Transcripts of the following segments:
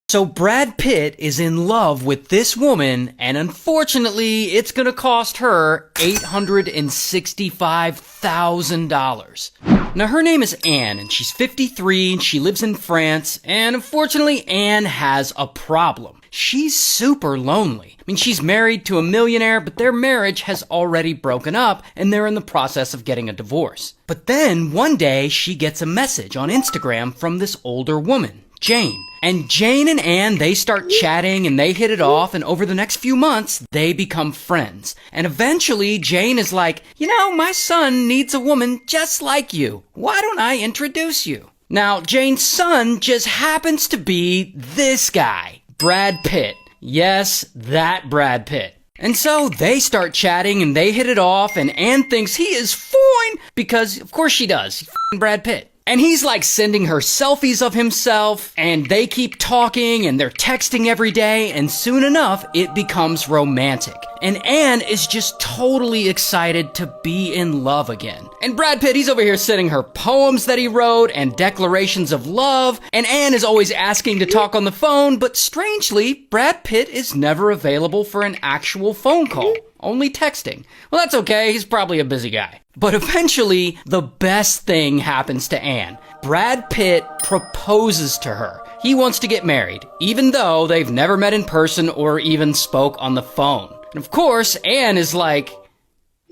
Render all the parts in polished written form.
So Brad Pitt is in love with this woman, and unfortunately, it's gonna cost her $865,000. Now, her name is Anne, and she's 53, and she lives in France, and unfortunately, Anne has a problem. She's super lonely. I mean, she's married to a millionaire, but their marriage has already broken up, and they're in the process of getting a divorce. But then, one day, she gets a message on Instagram from this older woman, Jane. And Jane and Anne, they start chatting and they hit it off, and over the next few months, they become friends. And eventually, Jane is like, you know, my son needs a woman just like you. Why don't I introduce you? Now, Jane's son just happens to be this guy, Brad Pitt. Yes, that Brad Pitt. And so they start chatting and they hit it off, and Anne thinks he is fine because, of course she does, he's f***ing Brad Pitt. And he's like sending her selfies of himself, and they keep talking and they're texting every day, and soon enough, it becomes romantic. And Anne is just totally excited to be in love again. And Brad Pitt, he's over here sending her poems that he wrote and declarations of love, and Anne is always asking to talk on the phone, but strangely, Brad Pitt is never available for an actual phone call. Only texting. Well, that's okay, he's probably a busy guy. But eventually, the best thing happens to Anne. Brad Pitt proposes to her. He wants to get married, even though they've never met in person or even spoke on the phone. And of course, Anne is like,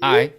Okay,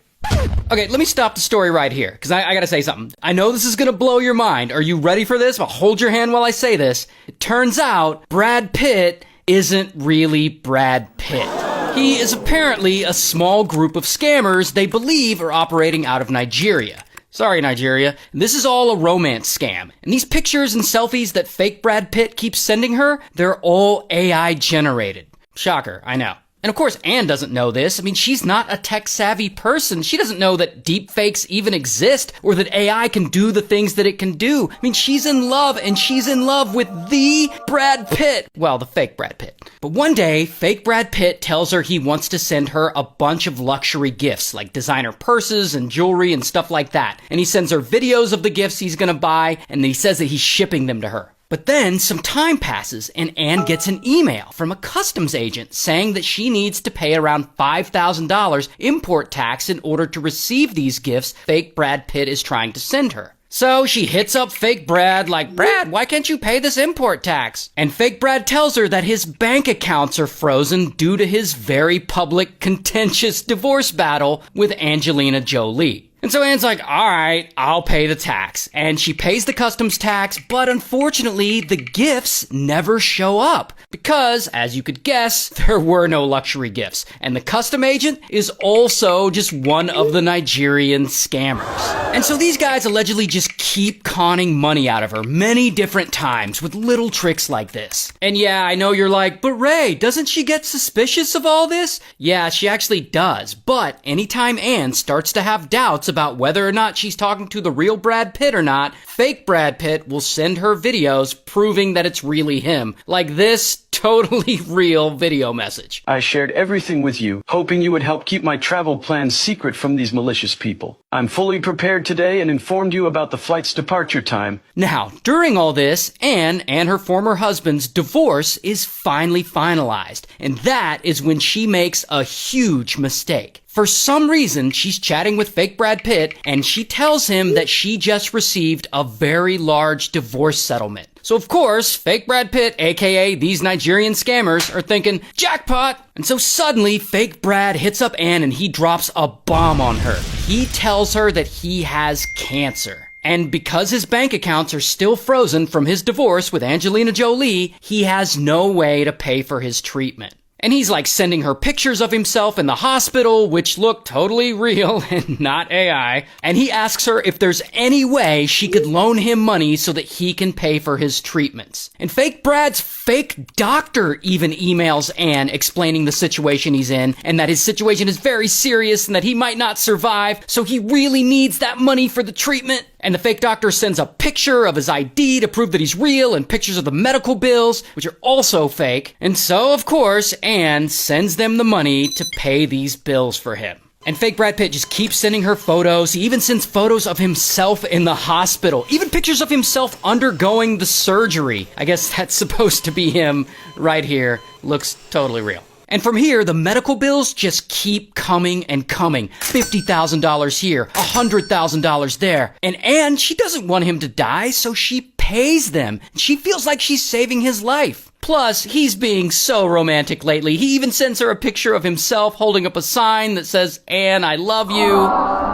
let me stop the story right here, because I gotta say something. I know this is gonna blow your mind. Are you ready for this? Well, hold your hand while I say this. It turns out, Brad Pitt isn't really Brad Pitt. He is apparently a small group of scammers they believe are operating out of Nigeria. Sorry, Nigeria. This is all a romance scam. And these pictures and selfies that fake Brad Pitt keeps sending her, they're all AI generated. Shocker, I know. And of course, Anne doesn't know this. I mean, she's not a tech-savvy person. She doesn't know that deepfakes even exist or that AI can do the things that it can do. I mean, she's in love, and she's in love with the Brad Pitt. Well, the fake Brad Pitt. But one day, fake Brad Pitt tells her he wants to send her a bunch of luxury gifts, like designer purses and jewelry and stuff like that. And he sends her videos of the gifts he's gonna buy, and he says that he's shipping them to her. But then some time passes, and Anne gets an email from a customs agent saying that she needs to pay around $5,000 import tax in order to receive these gifts fake Brad Pitt is trying to send her. So she hits up fake Brad like, Brad, why can't you pay this import tax? And fake Brad tells her that his bank accounts are frozen due to his very public, contentious divorce battle with Angelina Jolie. And so Anne's like, all right, I'll pay the tax. And she pays the customs tax, but unfortunately, the gifts never show up. Because, as you could guess, there were no luxury gifts. And the custom agent is also just one of the Nigerian scammers. And so these guys allegedly just keep conning money out of her many different times with little tricks like this. And yeah, I know you're like, but Ray, doesn't she get suspicious of all this? Yeah, she actually does. But anytime Anne starts to have doubts about whether or not she's talking to the real Brad Pitt or not, fake Brad Pitt will send her videos proving that it's really him. Like this totally real video message. I shared everything with you, hoping you would help keep my travel plans secret from these malicious people. I'm fully prepared today and informed you about the flight's departure time. Now, during all this, Anne and her former husband's divorce is finally finalized, and that is when she makes a huge mistake. For some reason, she's chatting with fake Brad Pitt, and she tells him that she just received a very large divorce settlement. So of course, fake Brad Pitt, aka these Nigerian scammers, are thinking, jackpot! And so suddenly, fake Brad hits up Anne and he drops a bomb on her. He tells her that he has cancer. And because his bank accounts are still frozen from his divorce with Angelina Jolie, he has no way to pay for his treatment. And he's like sending her pictures of himself in the hospital, which look totally real and not AI. And he asks her if there's any way she could loan him money so that he can pay for his treatments. And fake Brad's fake doctor even emails Anne explaining the situation he's in and that his situation is very serious and that he might not survive, so he really needs that money for the treatment. And the fake doctor sends a picture of his ID to prove that he's real and pictures of the medical bills, which are also fake. And so, of course, Anne sends them the money to pay these bills for him. And fake Brad Pitt just keeps sending her photos. He even sends photos of himself in the hospital. Even pictures of himself undergoing the surgery. I guess that's supposed to be him right here. Looks totally real. And from here, the medical bills just keep coming and coming. $50,000 here, $100,000 there. And she doesn't want him to die, so she pays them. She feels like she's saving his life. Plus, he's being so romantic lately. He even sends her a picture of himself holding up a sign that says, "Anne, I love you."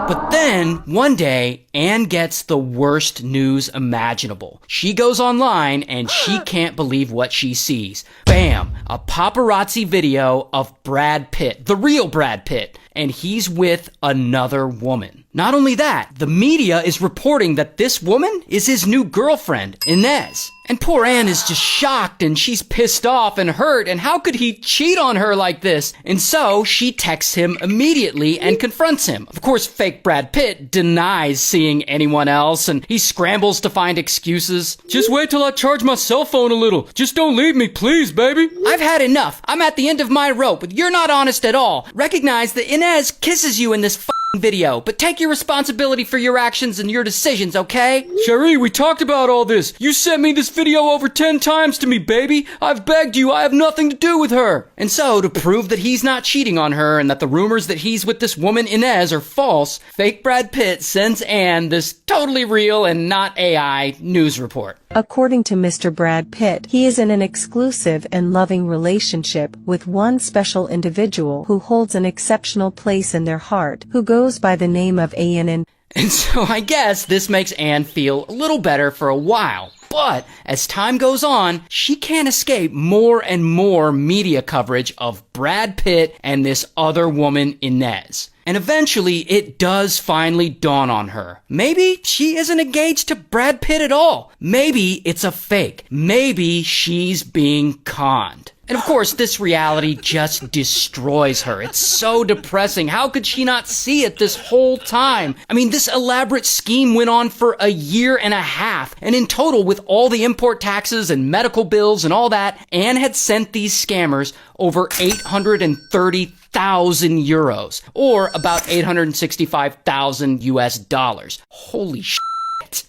But then, one day, Anne gets the worst news imaginable. She goes online and she can't believe what she sees. Bam! A paparazzi video of Brad Pitt, the real Brad Pitt, and he's with another woman. Not only that, the media is reporting that this woman is his new girlfriend, Inez. And poor Anne is just shocked and she's pissed off and hurt, and how could he cheat on her like this? And so she texts him immediately and confronts him. Of course, fake Brad Pitt denies seeing anyone else and he scrambles to find excuses. "Just wait till I charge my cell phone a little. Just don't leave me, please, baby. I've had enough. I'm at the end of my rope. You're not honest at all. Recognize that Inez kisses you in this video, but take your responsibility for your actions and your decisions, okay? Cherie, we talked about all this. You sent me this video over 10 times to me, baby. I've begged you. I have nothing to do with her." And so, to prove that he's not cheating on her and that the rumors that he's with this woman Inez are false, fake Brad Pitt sends Anne this totally real and not AI news report. According to Mr. Brad Pitt, he is in an exclusive and loving relationship with one special individual who holds an exceptional place in their heart, who goes by the name of Anne. And so I guess this makes Anne feel a little better for a while. But as time goes on, she can't escape more and more media coverage of Brad Pitt and this other woman, Inez. And eventually, it does finally dawn on her. Maybe she isn't engaged to Brad Pitt at all. Maybe it's a fake. Maybe she's being conned. And of course, this reality just destroys her. It's so depressing. How could she not see it this whole time? I mean, this elaborate scheme went on for a year and a half. And in total, with all the import taxes and medical bills and all that, Anne had sent these scammers over 830,000 euros, or about 865,000 US dollars. Holy shit.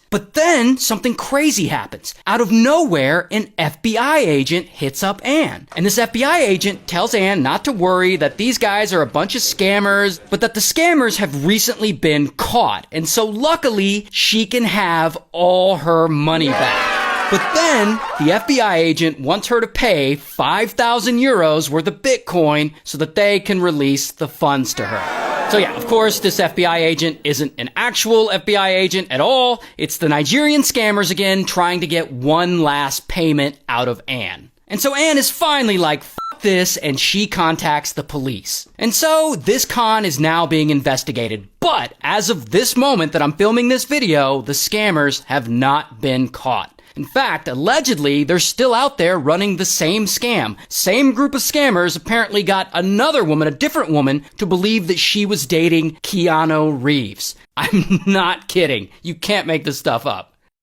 But then something crazy happens. Out of nowhere, an FBI agent hits up Anne. And this FBI agent tells Anne not to worry, that these guys are a bunch of scammers, but that the scammers have recently been caught. And so luckily, she can have all her money back. But then, the FBI agent wants her to pay 5,000 euros worth of Bitcoin so that they can release the funds to her. So yeah, of course, this FBI agent isn't an actual FBI agent at all. It's the Nigerian scammers again trying to get one last payment out of Anne. And so Anne is finally like, "F this," and she contacts the police. And so this con is now being investigated. But as of this moment that I'm filming this video, the scammers have not been caught. In fact, allegedly, they're still out there running the same scam. Same group of scammers apparently got another woman, a different woman, to believe that she was dating Keanu Reeves. I'm not kidding. You can't make this stuff up.